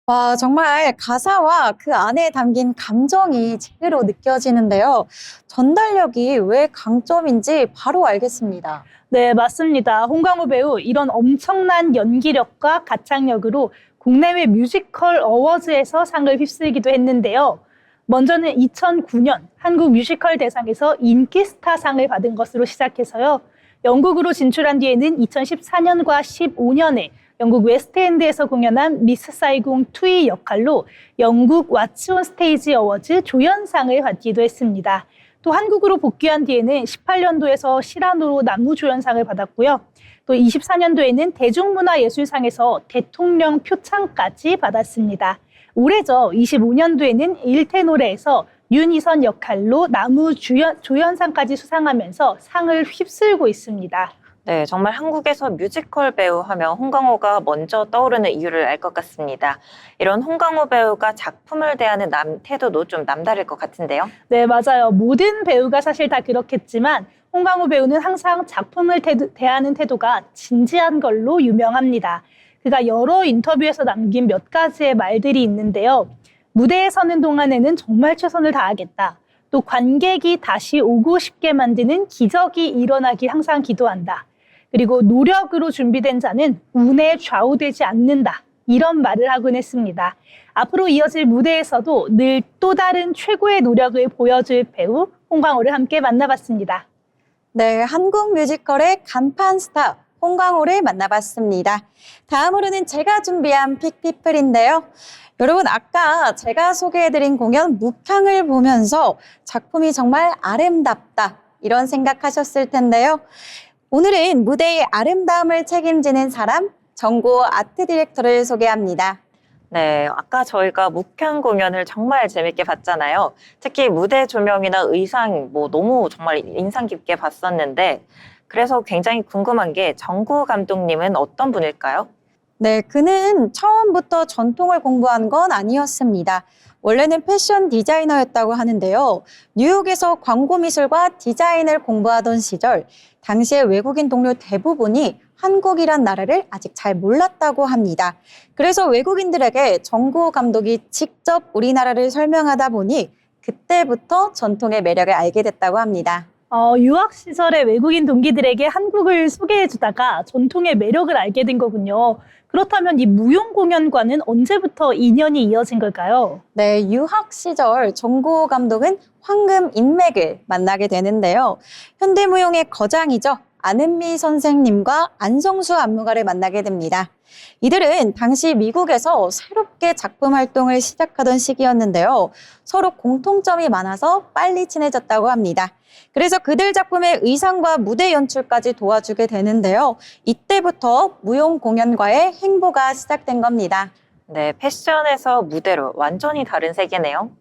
와, 정말 가사와 그 안에 담긴 감정이 제대로 느껴지는데요. 전달력이 왜 강점인지 바로 알겠습니다. 네, 맞습니다. 홍광호 배우 이런 엄청난 연기력과 가창력으로 국내외 뮤지컬 어워즈에서 상을 휩쓸기도 했는데요. 먼저는 2009년 한국 뮤지컬 대상에서 인기 스타상을 받은 것으로 시작해서요. 영국으로 진출한 뒤에는 2014년과 15년에 영국 웨스트엔드에서 공연한 미스 사이공 2의 역할로 영국 왓츠 온 스테이지 어워즈 조연상을 받기도 했습니다. 또 한국으로 복귀한 뒤에는 18년도에서 시라노로 남우조연상을 받았고요. 또 24년도에는 대중문화예술상에서 대통령 표창까지 받았습니다. 올해죠. 25년도에는 일테노레에서 윤희선 역할로 남우조연상까지 수상하면서 상을 휩쓸고 있습니다. 네, 정말 한국에서 뮤지컬 배우 하면 홍강호가 먼저 떠오르는 이유를 알 것 같습니다. 이런 홍강호 배우가 작품을 대하는 태도도 좀 남다를 것 같은데요. 네, 맞아요. 모든 배우가 사실 다 그렇겠지만 홍강호 배우는 항상 작품을 대하는 태도가 진지한 걸로 유명합니다. 그가 여러 인터뷰에서 남긴 몇 가지의 말들이 있는데요. 무대에 서는 동안에는 정말 최선을 다하겠다. 또 관객이 다시 오고 싶게 만드는 기적이 일어나길 항상 기도한다. 그리고 노력으로 준비된 자는 운에 좌우되지 않는다. 이런 말을 하곤 했습니다. 앞으로 이어질 무대에서도 늘 또 다른 최고의 노력을 보여줄 배우 홍강호를 함께 만나봤습니다. 네, 한국 뮤지컬의 간판 스타 홍강호를 만나봤습니다. 다음으로는 제가 준비한 픽피플인데요. 여러분, 아까 제가 소개해드린 공연 묵향을 보면서 작품이 정말 아름답다 이런 생각하셨을 텐데요. 오늘은 무대의 아름다움을 책임지는 사람, 정고 아트 디렉터를 소개합니다. 네, 아까 저희가 묵향 공연을 정말 재밌게 봤잖아요. 특히 무대 조명이나 의상 너무 정말 인상 깊게 봤었는데 그래서 굉장히 궁금한 게 정고 감독님은 어떤 분일까요? 네, 그는 처음부터 전통을 공부한 건 아니었습니다. 원래는 패션 디자이너였다고 하는데요. 뉴욕에서 광고 미술과 디자인을 공부하던 시절 당시에 외국인 동료 대부분이 한국이란 나라를 아직 잘 몰랐다고 합니다. 그래서 외국인들에게 정고 감독이 직접 우리나라를 설명하다 보니 그때부터 전통의 매력을 알게 됐다고 합니다. 유학 시절에 외국인 동기들에게 한국을 소개해주다가 전통의 매력을 알게 된 거군요. 그렇다면 이 무용 공연과는 언제부터 인연이 이어진 걸까요? 네, 유학 시절 정고 감독은 황금 인맥을 만나게 되는데요. 현대무용의 거장이죠. 안은미 선생님과 안성수 안무가를 만나게 됩니다. 이들은 당시 미국에서 새롭게 작품 활동을 시작하던 시기였는데요. 서로 공통점이 많아서 빨리 친해졌다고 합니다. 그래서 그들 작품의 의상과 무대 연출까지 도와주게 되는데요. 이때부터 무용 공연과의 행보가 시작된 겁니다. 네, 패션에서 무대로 완전히 다른 세계네요.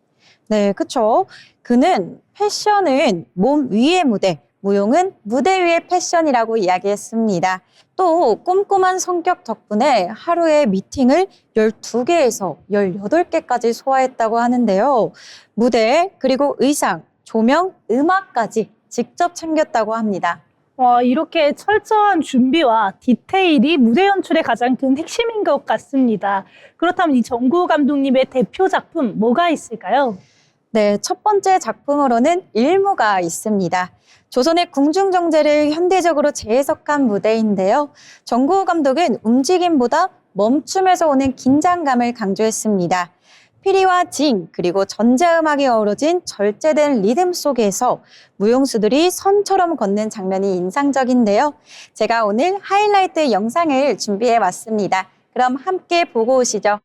네, 그렇죠. 그는 패션은 몸 위의 무대, 무용은 무대 위의 패션이라고 이야기했습니다. 또 꼼꼼한 성격 덕분에 하루에 미팅을 12개에서 18개까지 소화했다고 하는데요. 무대, 그리고 의상, 조명, 음악까지 직접 챙겼다고 합니다. 이렇게 철저한 준비와 디테일이 무대 연출의 가장 큰 핵심인 것 같습니다. 그렇다면 이 정고 감독님의 대표 작품 뭐가 있을까요? 네, 첫 번째 작품으로는 일무가 있습니다. 조선의 궁중정제를 현대적으로 재해석한 무대인데요. 정고 감독은 움직임보다 멈춤에서 오는 긴장감을 강조했습니다. 피리와 징, 그리고 전자음악이 어우러진 절제된 리듬 속에서 무용수들이 선처럼 걷는 장면이 인상적인데요. 제가 오늘 하이라이트 영상을 준비해 왔습니다. 그럼 함께 보고 오시죠.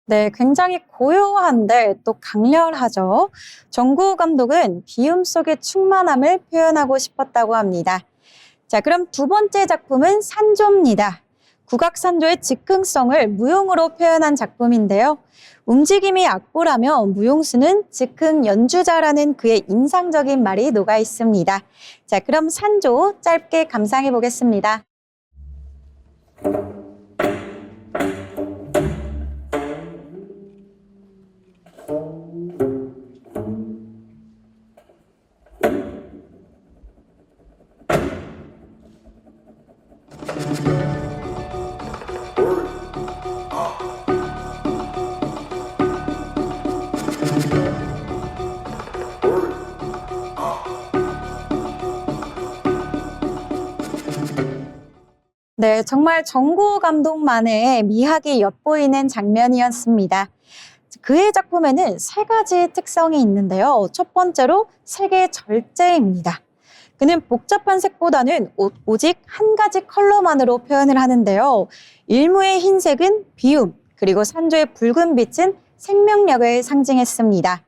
네, 굉장히 고요한데 또 강렬하죠. 정고 감독은 비움 속의 충만함을 표현하고 싶었다고 합니다. 자, 그럼 두 번째 작품은 산조입니다. 국악산조의 즉흥성을 무용으로 표현한 작품인데요. 움직임이 악보라며 무용수는 즉흥 연주자라는 그의 인상적인 말이 녹아 있습니다. 자, 그럼 산조 짧게 감상해 보겠습니다. 네, 정말 정구 감독만의 미학이 엿보이는 장면이었습니다. 그의 작품에는 세 가지 특성이 있는데요. 첫 번째로 색의 절제입니다. 그는 복잡한 색보다는 오직 한 가지 컬러만으로 표현을 하는데요. 일무의 흰색은 비움, 그리고 산조의 붉은 빛은 생명력을 상징했습니다.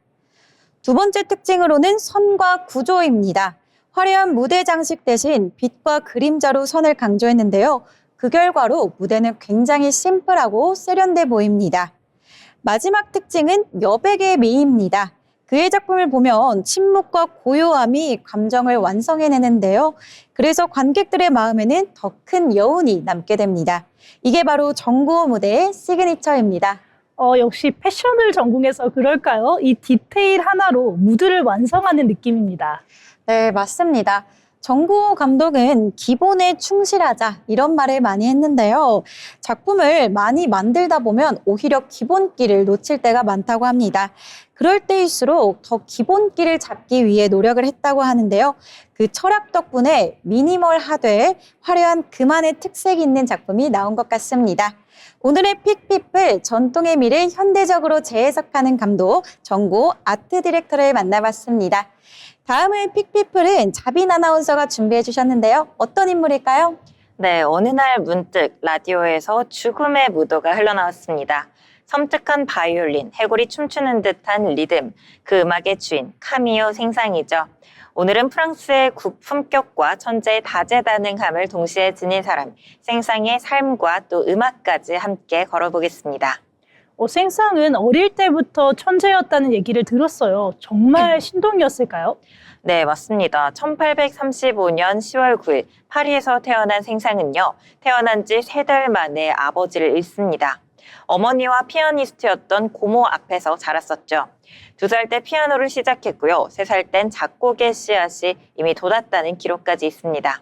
두 번째 특징으로는 선과 구조입니다. 화려한 무대 장식 대신 빛과 그림자로 선을 강조했는데요. 그 결과로 무대는 굉장히 심플하고 세련돼 보입니다. 마지막 특징은 여백의 미입니다. 그의 작품을 보면 침묵과 고요함이 감정을 완성해내는데요. 그래서 관객들의 마음에는 더 큰 여운이 남게 됩니다. 이게 바로 정구호 무대의 시그니처입니다. 역시 패션을 전공해서 그럴까요? 이 디테일 하나로 무드를 완성하는 느낌입니다. 네, 맞습니다. 정구호 감독은 기본에 충실하자 이런 말을 많이 했는데요. 작품을 많이 만들다 보면 오히려 기본기를 놓칠 때가 많다고 합니다. 그럴 때일수록 더 기본기를 잡기 위해 노력을 했다고 하는데요. 그 철학 덕분에 미니멀하되 화려한 그만의 특색이 있는 작품이 나온 것 같습니다. 오늘의 픽피플 전통의 미를 현대적으로 재해석하는 감독 정구호 아트 디렉터를 만나봤습니다. 다음은 픽피플은 자빈 아나운서가 준비해 주셨는데요. 어떤 인물일까요? 네, 어느 날 문득 라디오에서 죽음의 무도가 흘러나왔습니다. 섬뜩한 바이올린, 해골이 춤추는 듯한 리듬, 그 음악의 주인 카미오 생상이죠. 오늘은 프랑스의 품격과 천재의 다재다능함을 동시에 지닌 사람, 생상의 삶과 또 음악까지 함께 걸어보겠습니다. 생상은 어릴 때부터 천재였다는 얘기를 들었어요. 정말 신동이었을까요? 네, 맞습니다. 1835년 10월 9일 파리에서 태어난 생상은요, 태어난 지 3달 만에 아버지를 잃습니다. 어머니와 피아니스트였던 고모 앞에서 자랐었죠. 2살 때 피아노를 시작했고요. 3살 땐 작곡의 씨앗이 이미 돋았다는 기록까지 있습니다.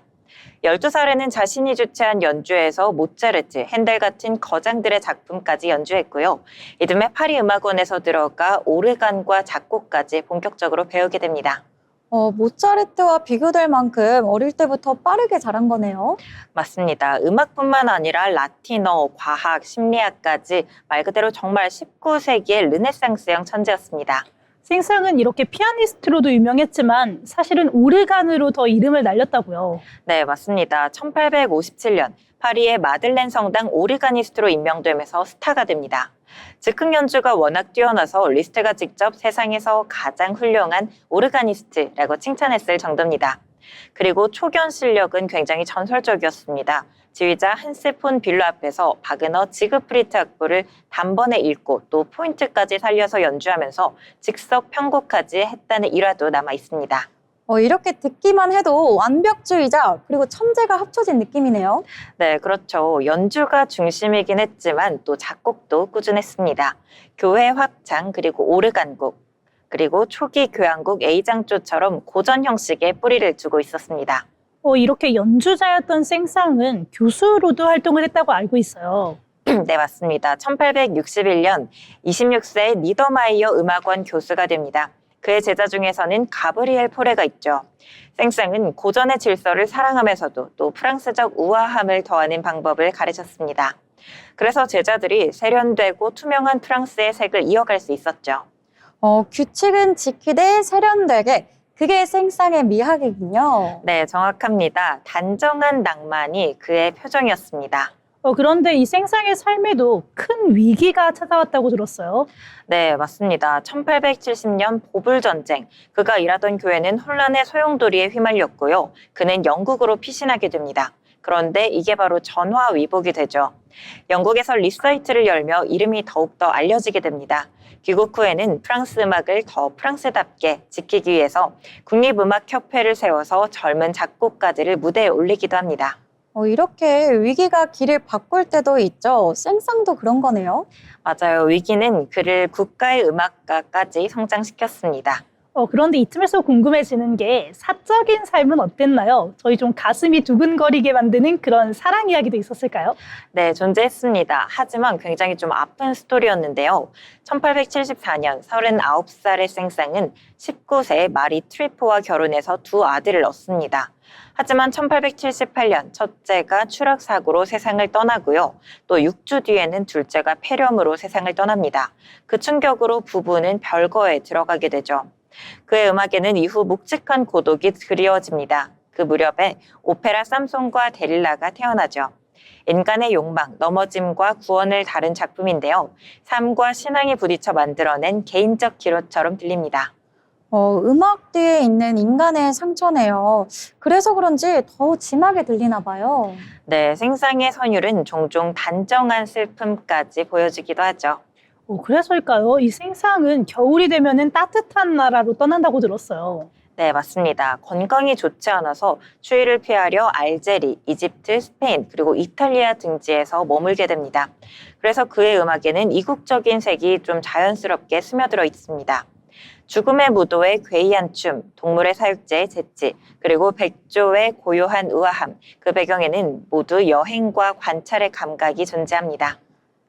12살에는 자신이 주최한 연주회에서 모차르트, 핸델 같은 거장들의 작품까지 연주했고요. 이듬해 파리 음악원에서 들어가 오르간과 작곡까지 본격적으로 배우게 됩니다. 모차르트와 비교될 만큼 어릴 때부터 빠르게 자란 거네요. 맞습니다. 음악뿐만 아니라 라틴어, 과학, 심리학까지 말 그대로 정말 19세기의 르네상스형 천재였습니다. 생상은 이렇게 피아니스트로도 유명했지만 사실은 오르간으로 더 이름을 날렸다고요. 네, 맞습니다. 1857년 파리의 마들렌 성당 오르가니스트로 임명되면서 스타가 됩니다. 즉흥 연주가 워낙 뛰어나서 리스트가 직접 세상에서 가장 훌륭한 오르가니스트라고 칭찬했을 정도입니다. 그리고 초견 실력은 굉장히 전설적이었습니다. 지휘자 한스 폰 빌러 앞에서 바그너 지그프리트 악보를 단번에 읽고 또 포인트까지 살려서 연주하면서 즉석 편곡까지 했다는 일화도 남아 있습니다. 이렇게 듣기만 해도 완벽주의자 그리고 천재가 합쳐진 느낌이네요. 네, 그렇죠. 연주가 중심이긴 했지만 또 작곡도 꾸준했습니다. 교회 확장 그리고 오르간곡 그리고 초기 교향곡 A장조처럼 고전 형식의 뿌리를 두고 있었습니다. 이렇게 연주자였던 생상은 교수로도 활동을 했다고 알고 있어요. 네, 맞습니다. 1861년 26세의 니더마이어 음악원 교수가 됩니다. 그의 제자 중에서는 가브리엘 포레가 있죠. 생상은 고전의 질서를 사랑하면서도 또 프랑스적 우아함을 더하는 방법을 가르쳤습니다. 그래서 제자들이 세련되고 투명한 프랑스의 색을 이어갈 수 있었죠. 규칙은 지키되 세련되게, 그게 생상의 미학이군요. 네, 정확합니다. 단정한 낭만이 그의 표정이었습니다. 그런데 이 생상의 삶에도 큰 위기가 찾아왔다고 들었어요. 네, 맞습니다. 1870년 보불전쟁, 그가 일하던 교회는 혼란의 소용돌이에 휘말렸고요. 그는 영국으로 피신하게 됩니다. 그런데 이게 바로 전화위복이 되죠. 영국에서 리사이트를 열며 이름이 더욱더 알려지게 됩니다. 귀국 후에는 프랑스 음악을 더 프랑스답게 지키기 위해서 국립음악협회를 세워서 젊은 작곡가들을 무대에 올리기도 합니다. 이렇게 위기가 길을 바꿀 때도 있죠. 생상도 그런 거네요. 맞아요. 위기는 그를 국가의 음악가까지 성장시켰습니다. 그런데 이쯤에서 궁금해지는 게 사적인 삶은 어땠나요? 저희 좀 가슴이 두근거리게 만드는 그런 사랑 이야기도 있었을까요? 네, 존재했습니다. 하지만 굉장히 좀 아픈 스토리였는데요. 1874년 39살의 생상은 19세의 마리 트리포와 결혼해서 2 아들을 얻습니다. 하지만 1878년 첫째가 추락사고로 세상을 떠나고요. 또 6주 뒤에는 둘째가 폐렴으로 세상을 떠납니다. 그 충격으로 부부는 별거에 들어가게 되죠. 그의 음악에는 이후 묵직한 고독이 그리워집니다. 그 무렵에 오페라 쌈송과 데릴라가 태어나죠. 인간의 욕망, 넘어짐과 구원을 다룬 작품인데요. 삶과 신앙이 부딪혀 만들어낸 개인적 기록처럼 들립니다. 음악 뒤에 있는 인간의 상처네요. 그래서 그런지 더 진하게 들리나 봐요. 네, 생상의 선율은 종종 단정한 슬픔까지 보여지기도 하죠. 그래서일까요? 이 생상은 겨울이 되면은 따뜻한 나라로 떠난다고 들었어요. 네, 맞습니다. 건강이 좋지 않아서 추위를 피하려 알제리, 이집트, 스페인, 그리고 이탈리아 등지에서 머물게 됩니다. 그래서 그의 음악에는 이국적인 색이 좀 자연스럽게 스며들어 있습니다. 죽음의 무도의 괴이한 춤, 동물의 사육제의 재치, 그리고 백조의 고요한 우아함, 그 배경에는 모두 여행과 관찰의 감각이 존재합니다.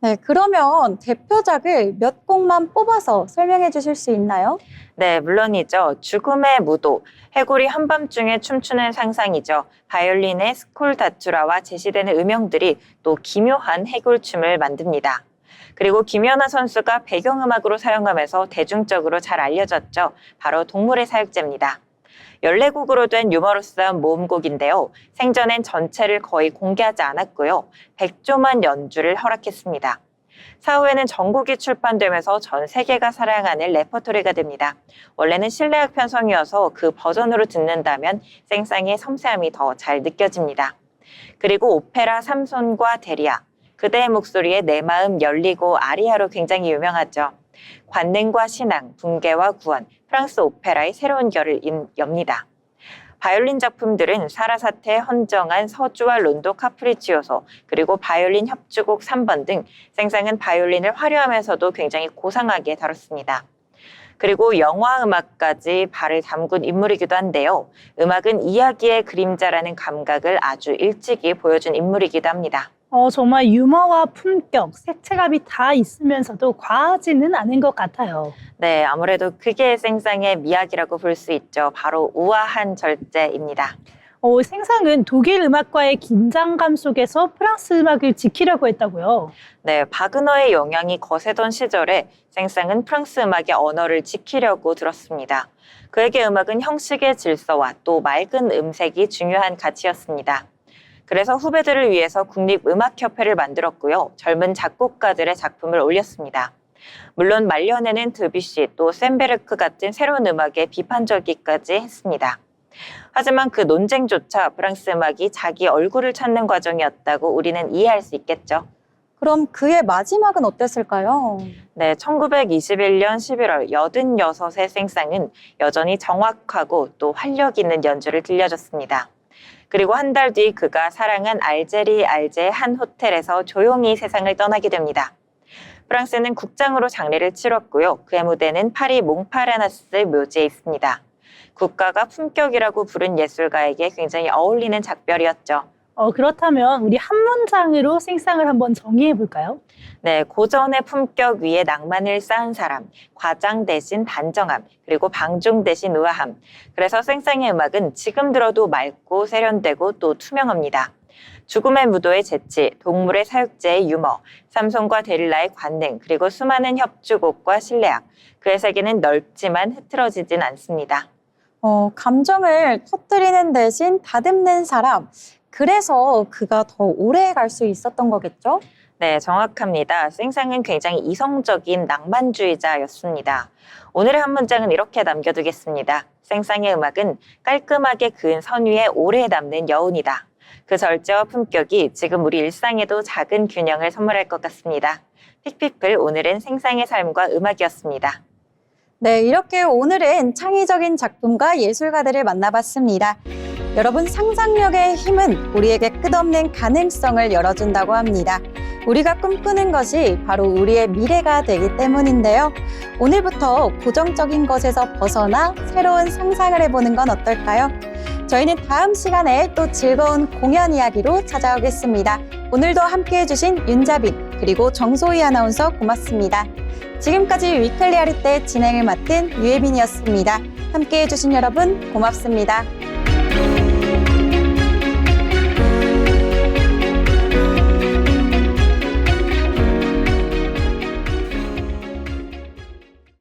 네, 그러면 대표작을 몇 곡만 뽑아서 설명해 주실 수 있나요? 네, 물론이죠. 죽음의 무도, 해골이 한밤중에 춤추는 상상이죠. 바이올린의 스콜다투라와 제시되는 음영들이 또 기묘한 해골춤을 만듭니다. 그리고 김연아 선수가 배경음악으로 사용하면서 대중적으로 잘 알려졌죠. 바로 동물의 사육제입니다. 14곡으로 된 유머러스한 모음곡인데요. 생전엔 전체를 거의 공개하지 않았고요. 백조만 연주를 허락했습니다. 사후에는 전곡이 출판되면서 전 세계가 사랑하는 레퍼토리가 됩니다. 원래는 실내악 편성이어서 그 버전으로 듣는다면 생상의 섬세함이 더 잘 느껴집니다. 그리고 오페라 삼손과 데리아, 그대의 목소리에 내 마음 열리고 아리아로 굉장히 유명하죠. 관능과 신앙, 붕괴와 구원, 프랑스 오페라의 새로운 결을 엽니다. 바이올린 작품들은 사라사테의 헌정한 서주와 론도 카프리치오소, 그리고 바이올린 협주곡 3번 등 생상은 바이올린을 화려하면서도 굉장히 고상하게 다뤘습니다. 그리고 영화 음악까지 발을 담근 인물이기도 한데요. 음악은 이야기의 그림자라는 감각을 아주 일찍이 보여준 인물이기도 합니다. 정말 유머와 품격, 색채감이 다 있으면서도 과하지는 않은 것 같아요. 네, 아무래도 그게 생상의 미학이라고 볼 수 있죠. 바로 우아한 절제입니다. 생상은 독일 음악과의 긴장감 속에서 프랑스 음악을 지키려고 했다고요. 네, 바그너의 영향이 거세던 시절에 생상은 프랑스 음악의 언어를 지키려고 들었습니다. 그에게 음악은 형식의 질서와 또 맑은 음색이 중요한 가치였습니다. 그래서 후배들을 위해서 국립음악협회를 만들었고요. 젊은 작곡가들의 작품을 올렸습니다. 물론 말년에는 드뷔시 또 셈베르크 같은 새로운 음악에 비판적이기까지 했습니다. 하지만 그 논쟁조차 프랑스 음악이 자기 얼굴을 찾는 과정이었다고 우리는 이해할 수 있겠죠. 그럼 그의 마지막은 어땠을까요? 네, 1921년 11월 86의 생상은 여전히 정확하고 또 활력 있는 연주를 들려줬습니다. 그리고 한 달 뒤 그가 사랑한 알제의 한 호텔에서 조용히 세상을 떠나게 됩니다. 프랑스는 국장으로 장례를 치렀고요. 그의 무대는 파리 몽파르나스 묘지에 있습니다. 국가가 품격이라고 부른 예술가에게 굉장히 어울리는 작별이었죠. 그렇다면 우리 한 문장으로 생상을 한번 정의해 볼까요? 네, 고전의 품격 위에 낭만을 쌓은 사람, 과장 대신 단정함, 그리고 방중 대신 우아함. 그래서 생상의 음악은 지금 들어도 맑고 세련되고 또 투명합니다. 죽음의 무도의 재치, 동물의 사육제의 유머, 삼손과 데릴라의 관능, 그리고 수많은 협주곡과 실내악. 그의 세계는 넓지만 흐트러지진 않습니다. 감정을 터뜨리는 대신 다듬는 사람. 그래서 그가 더 오래 갈 수 있었던 거겠죠? 네, 정확합니다. 생상은 굉장히 이성적인 낭만주의자였습니다. 오늘의 한 문장은 이렇게 남겨두겠습니다. 생상의 음악은 깔끔하게 그은 선 위에 오래 남는 여운이다. 그 절제와 품격이 지금 우리 일상에도 작은 균형을 선물할 것 같습니다. 픽피플, 오늘은 생상의 삶과 음악이었습니다. 네, 이렇게 오늘은 창의적인 작품과 예술가들을 만나봤습니다. 여러분, 상상력의 힘은 우리에게 끝없는 가능성을 열어준다고 합니다. 우리가 꿈꾸는 것이 바로 우리의 미래가 되기 때문인데요. 오늘부터 고정적인 것에서 벗어나 새로운 상상을 해보는 건 어떨까요? 저희는 다음 시간에 또 즐거운 공연 이야기로 찾아오겠습니다. 오늘도 함께해 주신 윤자빈 그리고 정소희 아나운서 고맙습니다. 지금까지 위클리 아리떼 진행을 맡은 유혜빈이었습니다. 함께해 주신 여러분 고맙습니다.